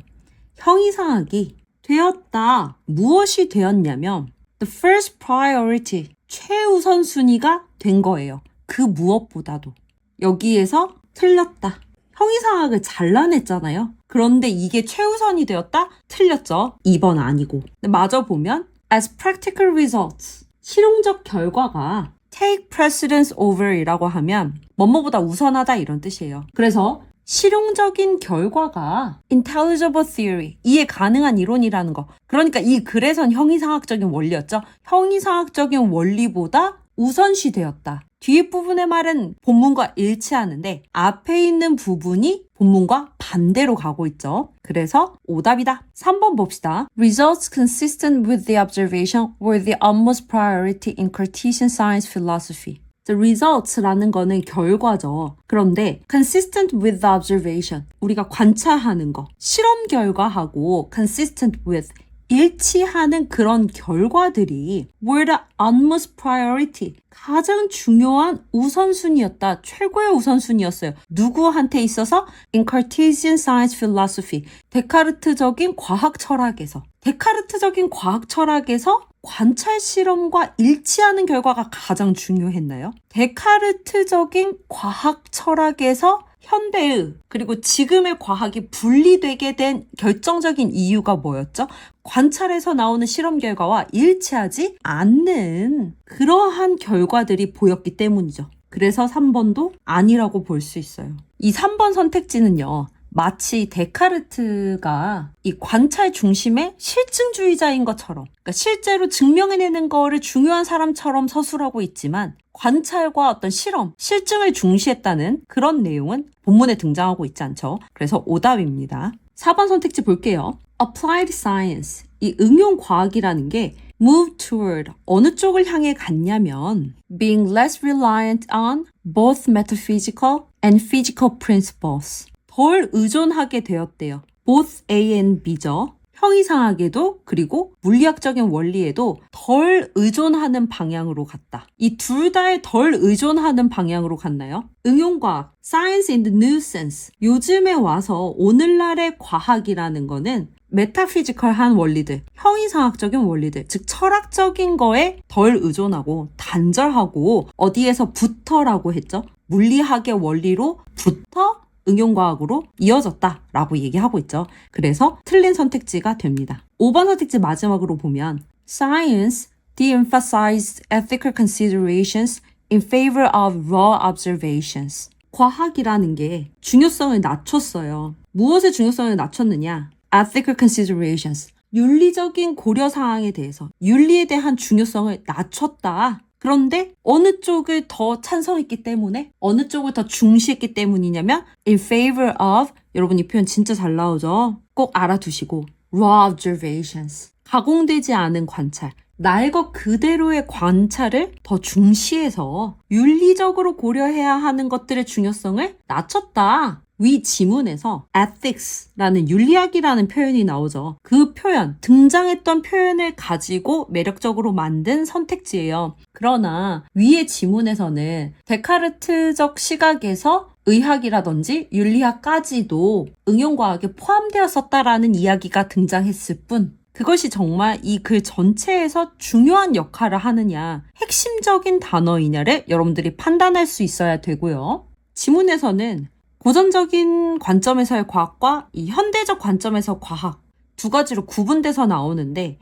형이상학이 되었다. 무엇이 되었냐면 the first priority, 최우선 순위가 된 거예요. 그 무엇보다도. 여기에서 틀렸다. 형이상학을 잘라냈잖아요. 그런데 이게 최우선이 되었다? 틀렸죠. 2번 아니고. 근데 마저 보면 as practical results, 실용적 결과가 take precedence over 이라고 하면 뭐뭐보다 우선하다 이런 뜻이에요. 그래서 실용적인 결과가 intelligible theory, 이해 가능한 이론이라는 거. 그러니까 이 글에선 형이상학적인 원리였죠. 형이상학적인 원리보다 우선시되었다. 뒤에 부분의 말은 본문과 일치하는데 앞에 있는 부분이 본문과 반대로 가고 있죠. 그래서 오답이다. 3번 봅시다. Results consistent with the observation were the utmost priority in Cartesian science philosophy. The results라는 거는 결과죠. 그런데 consistent with the observation, 우리가 관찰하는 거, 실험 결과하고 consistent with, 일치하는 그런 결과들이 were the utmost priority, 가장 중요한 우선순위였다. 최고의 우선순위였어요. 누구한테 있어서? In Cartesian science philosophy, 데카르트적인 과학 철학에서. 데카르트적인 과학 철학에서 관찰 실험과 일치하는 결과가 가장 중요했나요? 데카르트적인 과학 철학에서 현대의 그리고 지금의 과학이 분리되게 된 결정적인 이유가 뭐였죠? 관찰에서 나오는 실험 결과와 일치하지 않는 그러한 결과들이 보였기 때문이죠. 그래서 3번도 아니라고 볼 수 있어요. 이 3번 선택지는요. 마치 데카르트가 이 관찰 중심의 실증주의자인 것처럼, 그러니까 실제로 증명해내는 거를 중요한 사람처럼 서술하고 있지만 관찰과 어떤 실험, 실증을 중시했다는 그런 내용은 본문에 등장하고 있지 않죠. 그래서 오답입니다. 4번 선택지 볼게요. Applied science, 이 응용과학이라는 게 move toward, 어느 쪽을 향해 갔냐면 being less reliant on both metaphysical and physical principles, 덜 의존하게 되었대요. both A and B죠. 형이상학에도 그리고 물리학적인 원리에도 덜 의존하는 방향으로 갔다. 이 둘 다에 덜 의존하는 방향으로 갔나요? 응용과학, science in the new sense. 요즘에 와서 오늘날의 과학이라는 거는 메타피지컬한 원리들, 형이상학적인 원리들, 즉 철학적인 거에 덜 의존하고 단절하고 어디에서 부터라고 했죠? 물리학의 원리로 부터 응용과학으로 이어졌다라고 얘기하고 있죠. 그래서 틀린 선택지가 됩니다. 5번 선택지 마지막으로 보면 Science de-emphasized ethical considerations in favor of raw observations. 과학이라는 게 중요성을 낮췄어요. 무엇의 중요성을 낮췄느냐? Ethical considerations. 윤리적인 고려사항에 대해서, 윤리에 대한 중요성을 낮췄다. 그런데 어느 쪽을 더 찬성했기 때문에, 어느 쪽을 더 중시했기 때문이냐면 in favor of, 여러분 이 표현 진짜 잘 나오죠? 꼭 알아두시고 raw observations, 가공되지 않은 관찰, 날 것 그대로의 관찰을 더 중시해서 윤리적으로 고려해야 하는 것들의 중요성을 낮췄다. 위 지문에서 ethics라는 윤리학이라는 표현이 나오죠. 그 표현, 등장했던 표현을 가지고 매력적으로 만든 선택지예요. 그러나 위의 지문에서는 데카르트적 시각에서 의학이라든지 윤리학까지도 응용과학에 포함되었었다라는 이야기가 등장했을 뿐, 그것이 정말 이 글 전체에서 중요한 역할을 하느냐, 핵심적인 단어이냐를 여러분들이 판단할 수 있어야 되고요. 지문에서는 고전적인 관점에서의 과학과 이 현대적 관점에서 과학 두 가지로 구분돼서 나오는데,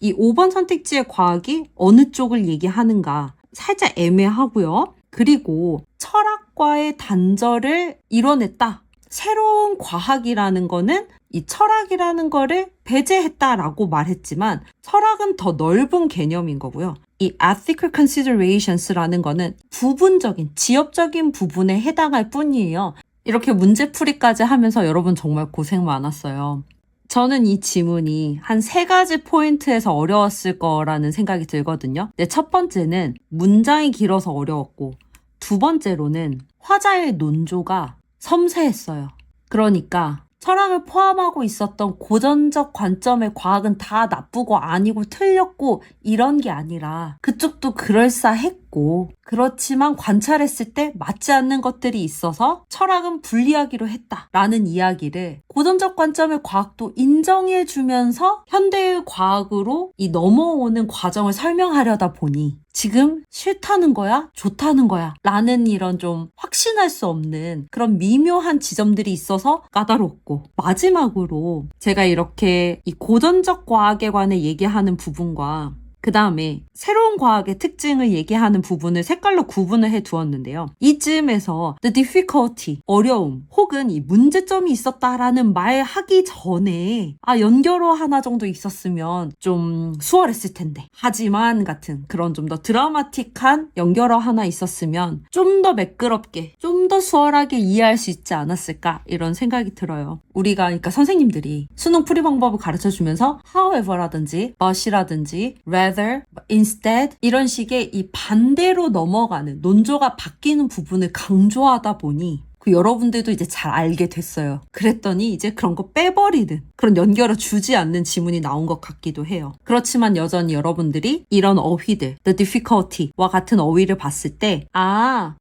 이 5번 선택지의 과학이 어느 쪽을 얘기하는가 살짝 애매하고요. 그리고 철학과의 단절을 이뤄냈다. 새로운 과학이라는 거는 이 철학이라는 거를 배제했다라고 말했지만 철학은 더 넓은 개념인 거고요. 이 ethical considerations라는 거는 부분적인, 지엽적인 부분에 해당할 뿐이에요. 이렇게 문제풀이까지 하면서 여러분 정말 고생 많았어요. 저는 이 지문이 한 3가지 포인트에서 어려웠을 거라는 생각이 들거든요. 근데 첫 번째는 문장이 길어서 어려웠고, 두 번째로는 화자의 논조가 섬세했어요. 그러니까 철학을 포함하고 있었던 고전적 관점의 과학은 다 나쁘고 아니고 틀렸고 이런 게 아니라 그쪽도 그럴싸했고 있고 그렇지만 관찰했을 때 맞지 않는 것들이 있어서 철학은 분리하기로 했다라는 이야기를 고전적 관점의 과학도 인정해주면서 현대의 과학으로 이 넘어오는 과정을 설명하려다 보니 지금 싫다는 거야? 좋다는 거야? 라는 이런 좀 확신할 수 없는 그런 미묘한 지점들이 있어서 까다롭고, 마지막으로 제가 이렇게 이 고전적 과학에 관해 얘기하는 부분과 그 다음에 새로운 과학의 특징을 얘기하는 부분을 색깔로 구분을 해 두었는데요. 이쯤에서 the difficulty, 어려움, 혹은 이 문제점이 있었다라는 말 하기 전에 연결어 하나 정도 있었으면 좀 수월했을 텐데, 하지만 같은 그런 좀 더 드라마틱한 연결어 하나 있었으면 좀 더 매끄럽게, 좀 더 수월하게 이해할 수 있지 않았을까, 이런 생각이 들어요. 우리가 그러니까 선생님들이 수능 풀이 방법을 가르쳐주면서 however라든지 but이라든지 rather, instead 이런 식의 이 반대로 넘어가는, 논조가 바뀌는 부분을 강조하다 보니 여러분들도 이제 잘 알게 됐어요. 그랬더니 이제 그런 거 빼버리는, 그런 연결을 주지 않는 지문이 나온 것 같기도 해요. 그렇지만 여전히 여러분들이 이런 어휘들, the difficulty와 같은 어휘를 봤을 때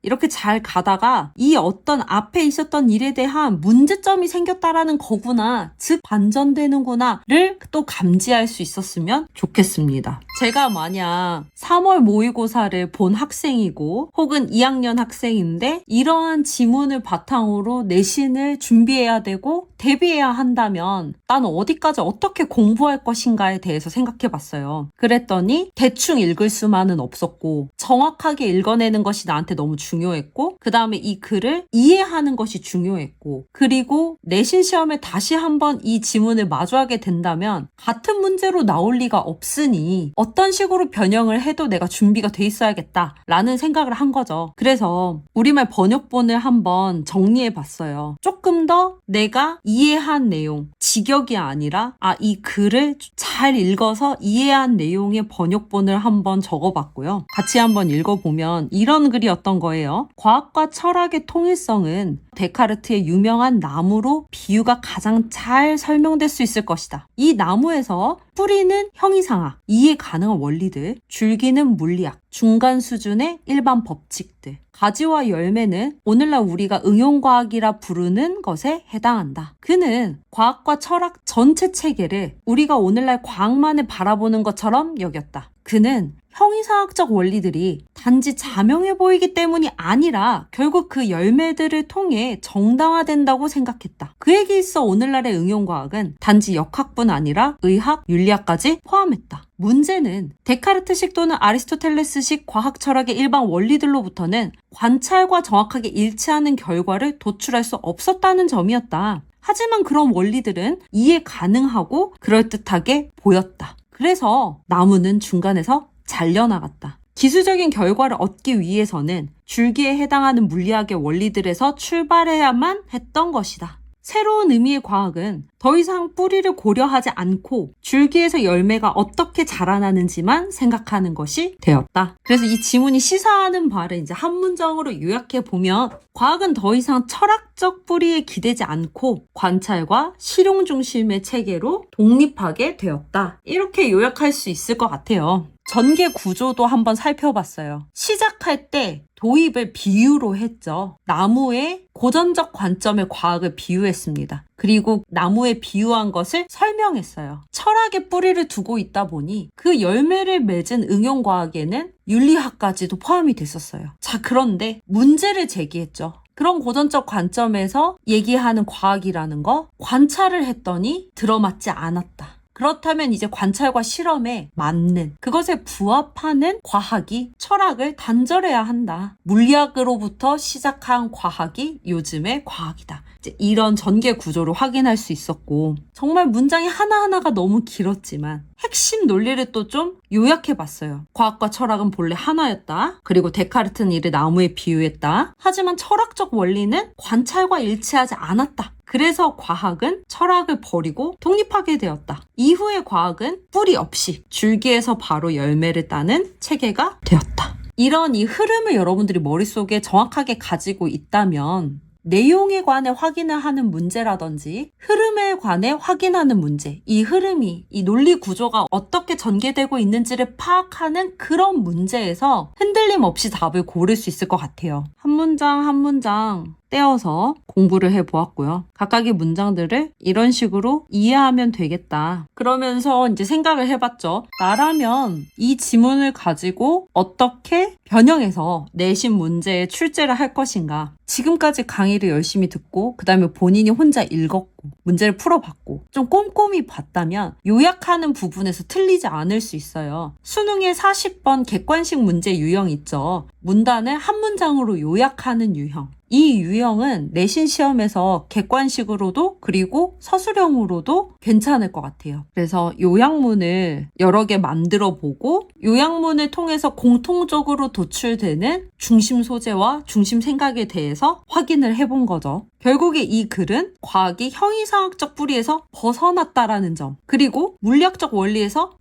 이렇게 잘 가다가 이 어떤 앞에 있었던 일에 대한 문제점이 생겼다라는 거구나, 즉 반전되는구나를 또 감지할 수 있었으면 좋겠습니다. 제가 만약 3월 모의고사를 본 학생이고 혹은 2학년 학생인데 이러한 지문을 바탕으로 내신을 준비해야 되고 대비해야 한다면 나는 어디까지 어떻게 공부할 것인가에 대해서 생각해 봤어요. 그랬더니 대충 읽을 수만은 없었고 정확하게 읽어내는 것이 나한테 너무 중요했고, 그 다음에 이 글을 이해하는 것이 중요했고, 그리고 내신 시험에 다시 한번 이 지문을 마주하게 된다면 같은 문제로 나올 리가 없으니 어떤 식으로 변형을 해도 내가 준비가 돼 있어야겠다라는 생각을 한 거죠. 그래서 우리말 번역본을 한번 정리해 봤어요. 조금 더 내가 이해한 내용, 직역이 아니라 이 글을 잘 읽어서 이해한 내용의 번역본을 한번 적어봤고요. 같이 한번 읽어보면 이런 글이었던 거예요. 과학과 철학의 통일성은 데카르트의 유명한 나무로 비유가 가장 잘 설명될 수 있을 것이다. 이 나무에서 뿌리는 형이상학, 이해 가능한 원리들, 줄기는 물리학, 중간 수준의 일반 법칙들, 가지와 열매는 오늘날 우리가 응용과학이라 부르는 것에 해당한다. 그는 과학과 철학 전체 체계를 우리가 오늘날 과학만을 바라보는 것처럼 여겼다. 그는 형이상학적 원리들이 단지 자명해 보이기 때문이 아니라 결국 그 열매들을 통해 정당화된다고 생각했다. 그에게 있어 오늘날의 응용과학은 단지 역학뿐 아니라 의학, 윤리학까지 포함했다. 문제는 데카르트식 또는 아리스토텔레스식 과학 철학의 일반 원리들로부터는 관찰과 정확하게 일치하는 결과를 도출할 수 없었다는 점이었다. 하지만 그런 원리들은 이해 가능하고 그럴듯하게 보였다. 그래서 나무는 중간에서 잘려나갔다. 기술적인 결과를 얻기 위해서는 줄기에 해당하는 물리학의 원리들에서 출발해야만 했던 것이다. 새로운 의미의 과학은 더 이상 뿌리를 고려하지 않고 줄기에서 열매가 어떻게 자라나는지만 생각하는 것이 되었다. 그래서 이 지문이 시사하는 바를 이제 한 문장으로 요약해 보면, 과학은 더 이상 철학적 뿌리에 기대지 않고 관찰과 실용 중심의 체계로 독립하게 되었다. 이렇게 요약할 수 있을 것 같아요. 전개 구조도 한번 살펴봤어요. 시작할 때 도입을 비유로 했죠. 나무의 고전적 관점의 과학을 비유했습니다. 그리고 나무에 비유한 것을 설명했어요. 철학의 뿌리를 두고 있다 보니 그 열매를 맺은 응용과학에는 윤리학까지도 포함이 됐었어요. 자, 그런데 문제를 제기했죠. 그런 고전적 관점에서 얘기하는 과학이라는 거, 관찰을 했더니 들어맞지 않았다. 그렇다면 이제 관찰과 실험에 맞는, 그것에 부합하는 과학이 철학을 단절해야 한다. 물리학으로부터 시작한 과학이 요즘의 과학이다. 이제 이런 전개 구조를 확인할 수 있었고, 정말 문장이 하나하나가 너무 길었지만 핵심 논리를 또 좀 요약해봤어요. 과학과 철학은 본래 하나였다. 그리고 데카르트는 이를 나무에 비유했다. 하지만 철학적 원리는 관찰과 일치하지 않았다. 그래서 과학은 철학을 버리고 독립하게 되었다. 이후의 과학은 뿌리 없이 줄기에서 바로 열매를 따는 체계가 되었다. 이런 이 흐름을 여러분들이 머릿속에 정확하게 가지고 있다면 내용에 관해 확인을 하는 문제라든지 흐름에 관해 확인하는 문제, 이 흐름이, 이 논리 구조가 어떻게 전개되고 있는지를 파악하는 그런 문제에서 흔들림 없이 답을 고를 수 있을 것 같아요. 한 문장 한 문장 떼어서 공부를 해보았고요. 각각의 문장들을 이런 식으로 이해하면 되겠다. 그러면서 이제 생각을 해봤죠. 나라면 이 지문을 가지고 어떻게 변형해서 내신 문제에 출제를 할 것인가. 지금까지 강의를 열심히 듣고 그 다음에 본인이 혼자 읽었고 문제를 풀어봤고 좀 꼼꼼히 봤다면 요약하는 부분에서 틀리지 않을 수 있어요. 수능에 40번 객관식 문제 유형 있죠. 문단을 한 문장으로 요약하는 유형. 이 유형은 내신 시험에서 객관식으로도 그리고 서술형으로도 괜찮을 것 같아요. 그래서 요약문을 여러 개 만들어 보고 요약문을 통해서 공통적으로 도출되는 중심 소재와 중심 생각에 대해서 확인을 해본 거죠. 결국에 이 글은 과학이 형이상학적 뿌리에서 벗어났다라는 점, 그리고 물리학적 원리에서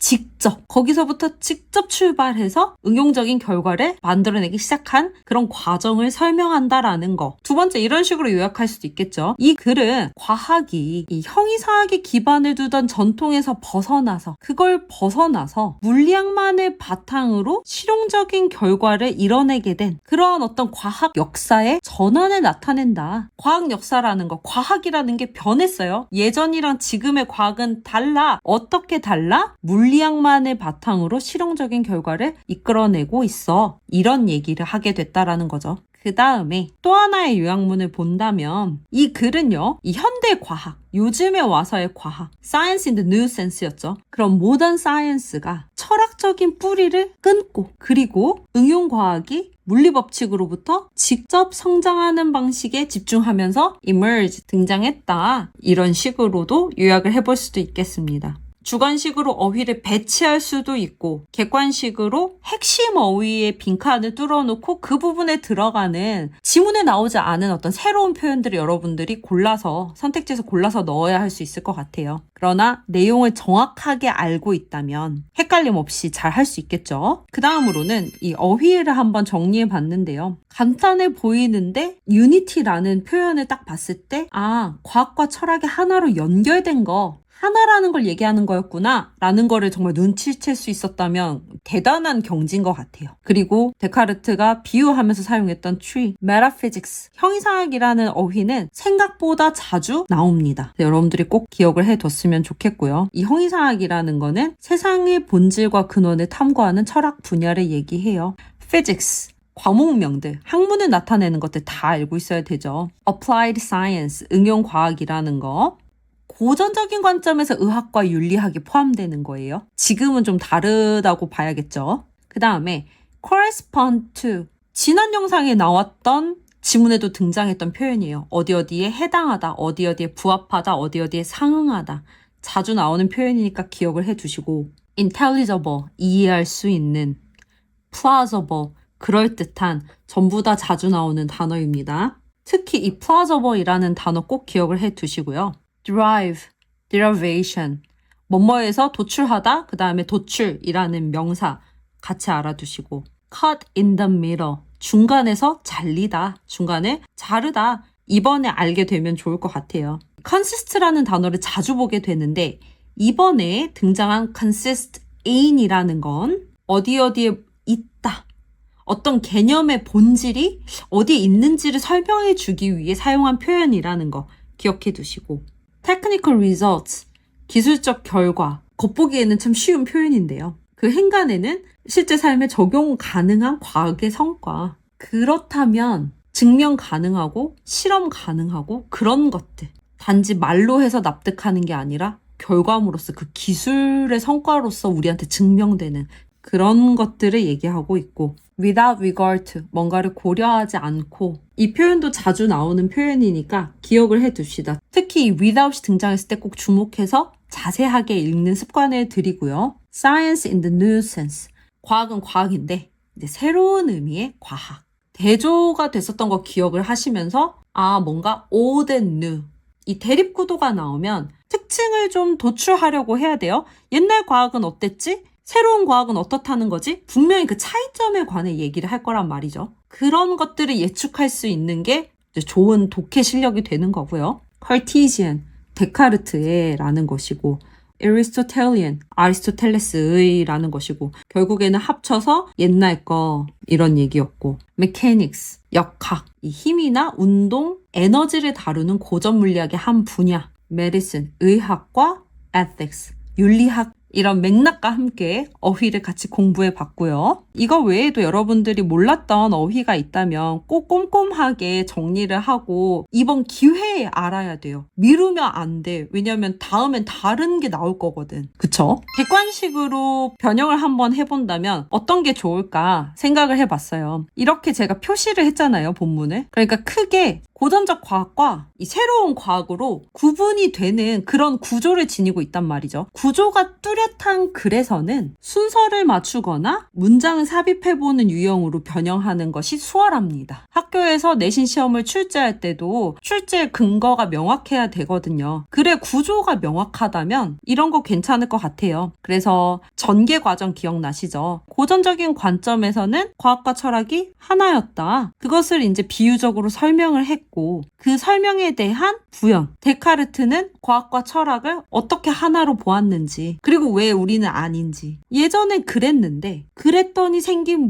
거기서부터 직접 출발해서 응용적인 결과를 만들어내기 시작한 그런 과정을 설명한다라는 거. 두 번째, 이런 식으로 요약할 수도 있겠죠. 이 글은 과학이 이 형이상학에 기반을 두던 전통에서 벗어나서 물리학만을 바탕으로 실용적인 결과를 이뤄내게 된 그런 어떤 과학 역사의 전환을 나타낸다. 과학 역사라는 거, 과학이라는 게 변했어요. 예전이랑 지금의 과학은 달라. 어떻게 달라? 물리학만을 바탕으로 실용적인 결과를 이끌어내고 있어. 이런 얘기를 하게 됐다라는 거죠. 그 다음에 또 하나의 요약문을 본다면 이 글은요, 이 현대 과학, 요즘에 와서의 과학, Science in the New Sense였죠. 그럼 모던 사이언스가 철학적인 뿌리를 끊고 그리고 응용과학이 물리법칙으로부터 직접 성장하는 방식에 집중하면서 emerge, 등장했다. 이런 식으로도 요약을 해볼 수도 있겠습니다. 주관식으로 어휘를 배치할 수도 있고 객관식으로 핵심 어휘의 빈칸을 뚫어놓고 그 부분에 들어가는 지문에 나오지 않은 어떤 새로운 표현들을 여러분들이 선택지에서 골라서 넣어야 할 수 있을 것 같아요. 그러나 내용을 정확하게 알고 있다면 헷갈림 없이 잘 할 수 있겠죠. 그 다음으로는 이 어휘를 한번 정리해 봤는데요. 간단해 보이는데 유니티라는 표현을 딱 봤을 때 과학과 철학이 하나로 연결된 거, 하나라는 걸 얘기하는 거였구나 라는 거를 정말 눈치챌 수 있었다면 대단한 경지인 것 같아요. 그리고 데카르트가 비유하면서 사용했던 tree, metaphysics, 형이상학이라는 어휘는 생각보다 자주 나옵니다. 여러분들이 꼭 기억을 해뒀으면 좋겠고요. 이 형이상학이라는 거는 세상의 본질과 근원을 탐구하는 철학 분야를 얘기해요. physics, 과목명들, 학문을 나타내는 것들 다 알고 있어야 되죠. applied science, 응용과학이라는 거, 고전적인 관점에서 의학과 윤리학이 포함되는 거예요. 지금은 좀 다르다고 봐야겠죠. 그 다음에 correspond to, 지난 영상에 나왔던 지문에도 등장했던 표현이에요. 어디에 해당하다, 어디에 부합하다, 어디에 상응하다. 자주 나오는 표현이니까 기억을 해두시고, intelligible, 이해할 수 있는, plausible, 그럴듯한, 전부 다 자주 나오는 단어입니다. 특히 이 plausible이라는 단어 꼭 기억을 해두시고요. derivation, 뭐뭐에서 도출하다, 그 다음에 도출이라는 명사 같이 알아두시고, cut in the middle, 중간에서 잘리다, 중간에 자르다, 이번에 알게 되면 좋을 것 같아요. consist라는 단어를 자주 보게 되는데 이번에 등장한 consist in이라는 건 어디에 있다, 어떤 개념의 본질이 어디에 있는지를 설명해 주기 위해 사용한 표현이라는 거 기억해 두시고, technical results, 기술적 결과, 겉보기에는 참 쉬운 표현인데요. 그 행간에는 실제 삶에 적용 가능한 과학의 성과, 그렇다면 증명 가능하고 실험 가능하고 그런 것들, 단지 말로 해서 납득하는 게 아니라 결과물로서 그 기술의 성과로서 우리한테 증명되는 그런 것들을 얘기하고 있고, without regard to, 뭔가를 고려하지 않고, 이 표현도 자주 나오는 표현이니까 기억을 해둡시다. 특히 without이 등장했을 때 꼭 주목해서 자세하게 읽는 습관을 들이고요. Science in the new sense, 과학은 과학인데 이제 새로운 의미의 과학. 대조가 됐었던 거 기억을 하시면서 뭔가 old and new, 이 대립구도가 나오면 특징을 좀 도출하려고 해야 돼요. 옛날 과학은 어땠지? 새로운 과학은 어떻다는 거지? 분명히 그 차이점에 관해 얘기를 할 거란 말이죠. 그런 것들을 예측할 수 있는 게 이제 좋은 독해 실력이 되는 거고요. Cartesian, 데카르트의 라는 것이고 Aristotelian, 아리스토텔레스의 라는 것이고 결국에는 합쳐서 옛날 거 이런 얘기였고 Mechanics, 역학, 이 힘이나 운동, 에너지를 다루는 고전 물리학의 한 분야 Medicine, 의학과 Ethics, 윤리학 이런 맥락과 함께 어휘를 같이 공부해 봤고요. 이거 외에도 여러분들이 몰랐던 어휘가 있다면 꼭 꼼꼼하게 정리를 하고 이번 기회에 알아야 돼요. 미루면 안 돼. 왜냐면 다음엔 다른 게 나올 거거든. 그쵸? 객관식으로 변형을 한번 해본다면 어떤 게 좋을까 생각을 해봤어요. 이렇게 제가 표시를 했잖아요, 본문을. 그러니까 크게 고전적 과학과 이 새로운 과학으로 구분이 되는 그런 구조를 지니고 있단 말이죠. 구조가 뚜렷한 글에서는 순서를 맞추거나 문장을 삽입해보는 유형으로 변형하는 것이 수월합니다. 학교에서 내신 시험을 출제할 때도 출제 근거가 명확해야 되거든요. 글의 구조가 명확하다면 이런 거 괜찮을 것 같아요. 그래서 전개 과정 기억나시죠? 고전적인 관점에서는 과학과 철학이 하나였다. 그것을 이제 비유적으로 설명을 했고 그 설명에 대한 부연. 데카르트는 과학과 철학을 어떻게 하나로 보았는지 그리고 왜 우리는 아닌지 예전엔 그랬는데 그랬더니 생긴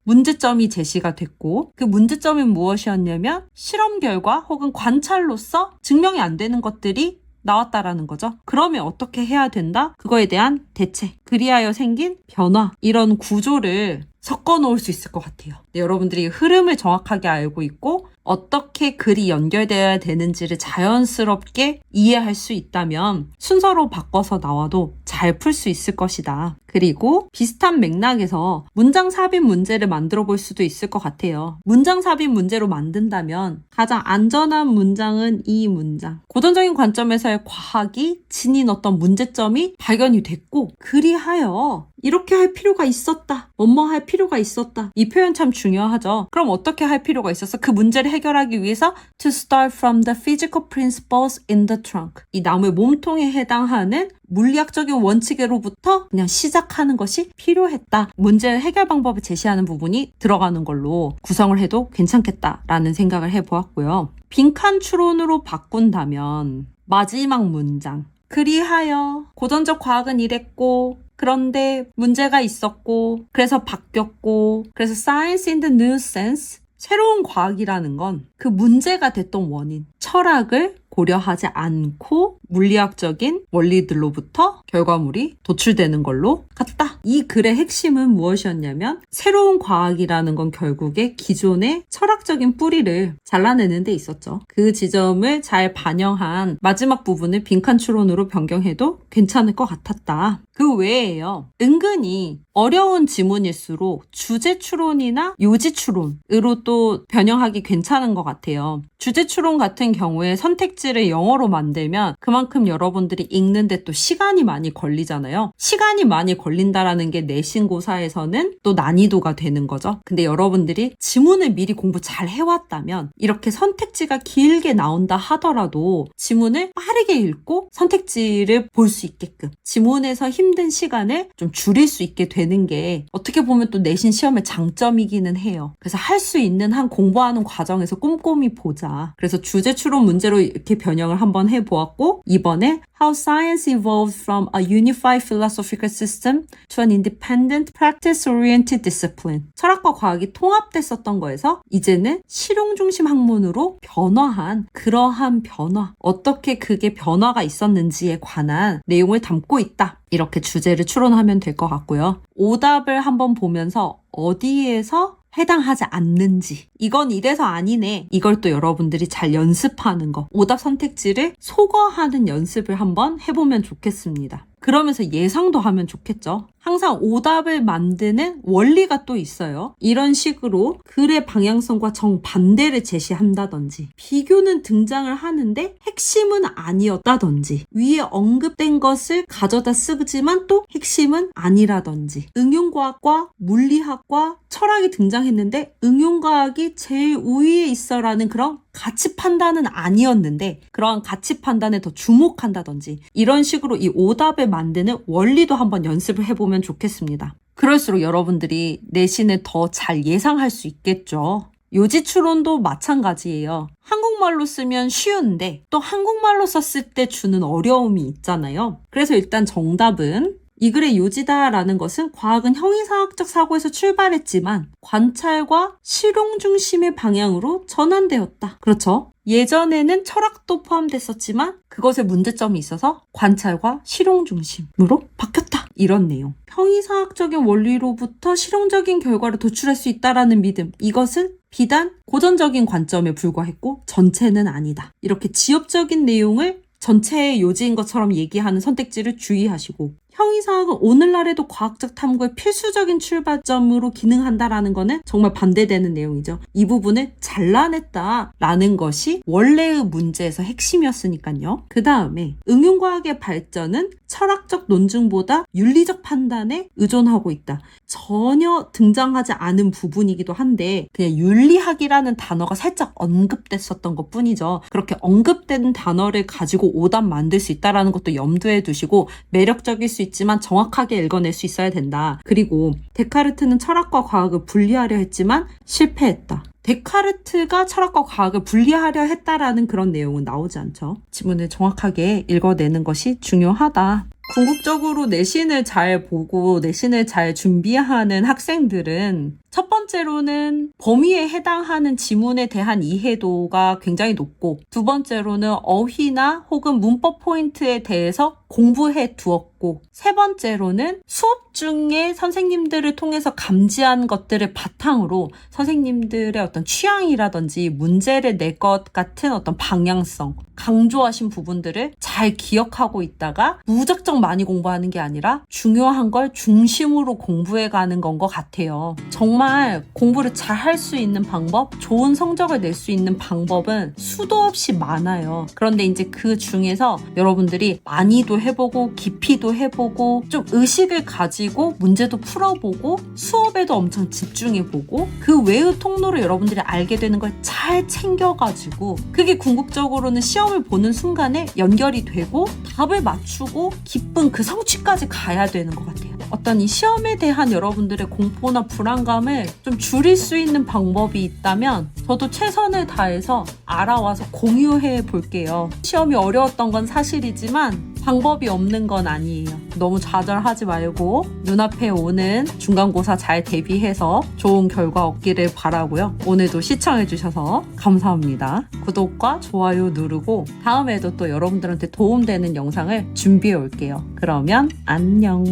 문제점이 제시가 됐고 그 문제점은 무엇이었냐면 실험 결과 혹은 관찰로서 증명이 안 되는 것들이 나왔다라는 거죠. 그러면 어떻게 해야 된다? 그거에 대한 대책. 그리하여 생긴 변화. 이런 구조를 섞어 놓을 수 있을 것 같아요. 네, 여러분들이 흐름을 정확하게 알고 있고 어떻게 글이 연결되어야 되는지를 자연스럽게 이해할 수 있다면 순서로 바꿔서 나와도 잘 풀 수 있을 것이다. 그리고 비슷한 맥락에서 문장 삽입 문제를 만들어 볼 수도 있을 것 같아요. 문장 삽입 문제로 만든다면 가장 안전한 문장은 이 문장. 고전적인 관점에서의 과학이 지닌 어떤 문제점이 발견이 됐고 그리하여 이렇게 할 필요가 있었다. 뭐뭐 할 필요가 있었다. 이 표현 참 중요하죠. 그럼 어떻게 할 필요가 있었어? 그 문제를 해결하기 위해서 to start from the physical principles in the trunk. 이 나무의 몸통에 해당하는 물리학적인 원칙으로부터 그냥 시작하는 것이 필요했다. 문제 해결 방법을 제시하는 부분이 들어가는 걸로 구성을 해도 괜찮겠다라는 생각을 해보았고요. 빈칸 추론으로 바꾼다면 마지막 문장. 그리하여 고전적 과학은 이랬고 그런데 문제가 있었고 그래서 바뀌었고 그래서 science in the new sense 새로운 과학이라는 건 그 문제가 됐던 원인 철학을 고려하지 않고 물리학적인 원리들로부터 결과물이 도출되는 걸로 같다. 이 글의 핵심은 무엇이었냐면 새로운 과학이라는 건 결국에 기존의 철학적인 뿌리를 잘라내는 데 있었죠. 그 지점을 잘 반영한 마지막 부분을 빈칸 추론으로 변경해도 괜찮을 것 같았다. 그 외에요. 은근히 어려운 지문일수록 주제 추론이나 요지 추론으로 또 변형하기 괜찮은 것 같아요. 주제 추론 같은 경우에 선택지를 영어로 만들면 그만큼 여러분들이 읽는데 또 시간이 많이 걸리잖아요. 시간이 많이 걸린다라는 게 내신고사에서는 또 난이도가 되는 거죠. 근데 여러분들이 지문을 미리 공부 잘 해왔다면 이렇게 선택지가 길게 나온다 하더라도 지문을 빠르게 읽고 선택지를 볼 수 있게끔 지문에서 힘든 시간을 좀 줄일 수 있게 되는 게 어떻게 보면 또 내신 시험의 장점이기는 해요. 그래서 할 수 있는 한 공부하는 과정에서 꼼꼼히 보자. 그래서 주제 추론 문제로 이렇게 변형을 한번 해보았고 이번에 How Science Evolved from a Unified Philosophical System to an Independent Practice-Oriented Discipline. 철학과 과학이 통합됐었던 거에서 이제는 실용 중심 학문으로 변화한 그러한 변화, 어떻게 그게 변화가 있었는지에 관한 내용을 담고 있다. 이렇게 주제를 추론하면 될 것 같고요. 오답을 한번 보면서 어디에서 해당하지 않는지 이건 이래서 아니네 이걸 또 여러분들이 잘 연습하는 거 오답 선택지를 소거하는 연습을 한번 해보면 좋겠습니다. 그러면서 예상도 하면 좋겠죠. 항상 오답을 만드는 원리가 또 있어요. 이런 식으로 글의 방향성과 정반대를 제시한다든지 비교는 등장을 하는데 핵심은 아니었다든지 위에 언급된 것을 가져다 쓰지만 또 핵심은 아니라든지 응용과학과 물리학과 철학이 등장했는데 응용과학이 제일 우위에 있어라는 그런 가치 판단은 아니었는데 그러한 가치 판단에 더 주목한다든지 이런 식으로 이 오답을 만드는 원리도 한번 연습을 해보면 좋겠습니다. 그럴수록 여러분들이 내신을 더 잘 예상할 수 있겠죠. 요지추론도 마찬가지예요. 한국말로 쓰면 쉬운데 또 한국말로 썼을 때 주는 어려움이 있잖아요. 그래서 일단 정답은 이 글의 요지다라는 것은 과학은 형이상학적 사고에서 출발했지만 관찰과 실용 중심의 방향으로 전환되었다. 그렇죠? 예전에는 철학도 포함됐었지만 그것에 문제점이 있어서 관찰과 실용 중심으로 바뀌었다. 이런 내용. 형이상학적인 원리로부터 실용적인 결과를 도출할 수 있다라는 믿음. 이것은 비단 고전적인 관점에 불과했고 전체는 아니다. 이렇게 지엽적인 내용을 전체의 요지인 것처럼 얘기하는 선택지를 주의하시고 형이상학은 오늘날에도 과학적 탐구의 필수적인 출발점으로 기능한다라는 거는 정말 반대되는 내용이죠. 이 부분을 잘라냈다라는 것이 원래의 문제에서 핵심이었으니까요. 그 다음에 응용과학의 발전은 철학적 논증보다 윤리적 판단에 의존하고 있다. 전혀 등장하지 않은 부분이기도 한데 그냥 윤리학이라는 단어가 살짝 언급됐었던 것 뿐이죠. 그렇게 언급된 단어를 가지고 오답 만들 수 있다는 것도 염두에 두시고 매력적일 수 있지만 정확하게 읽어낼 수 있어야 된다. 그리고 데카르트는 철학과 과학을 분리하려 했지만 실패했다. 데카르트가 철학과 과학을 분리하려 했다라는 그런 내용은 나오지 않죠. 지문을 정확하게 읽어내는 것이 중요하다. 궁극적으로 내신을 잘 보고 내신을 잘 준비하는 학생들은 첫 번째로는 범위에 해당하는 지문에 대한 이해도가 굉장히 높고 두 번째로는 어휘나 혹은 문법 포인트에 대해서 공부해 두었고 세 번째로는 수업 중에 선생님들을 통해서 감지한 것들을 바탕으로 선생님들의 어떤 취향이라든지 문제를 낼 것 같은 어떤 방향성, 강조하신 부분들을 잘 기억하고 있다가 무작정 많이 공부하는 게 아니라 중요한 걸 중심으로 공부해 가는 건 것 같아요. 정말 공부를 잘 할 수 있는 방법, 좋은 성적을 낼 수 있는 방법은 수도 없이 많아요. 그런데 이제 그 중에서 여러분들이 많이도 해보고 깊이도 해보고 좀 의식을 가지고 문제도 풀어보고 수업에도 엄청 집중해보고 그 외의 통로를 여러분들이 알게 되는 걸 잘 챙겨가지고 그게 궁극적으로는 시험을 보는 순간에 연결이 되고 답을 맞추고 기쁜 그 성취까지 가야 되는 것 같아요. 어떤 이 시험에 대한 여러분들의 공포나 불안감을 좀 줄일 수 있는 방법이 있다면 저도 최선을 다해서 알아와서 공유해 볼게요. 시험이 어려웠던 건 사실이지만 방법이 없는 건 아니에요. 너무 좌절하지 말고 눈앞에 오는 중간고사 잘 대비해서 좋은 결과 얻기를 바라고요. 오늘도 시청해주셔서 감사합니다. 구독과 좋아요 누르고 다음에도 또 여러분들한테 도움되는 영상을 준비해 올게요. 그러면 안녕.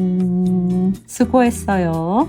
수고했어요.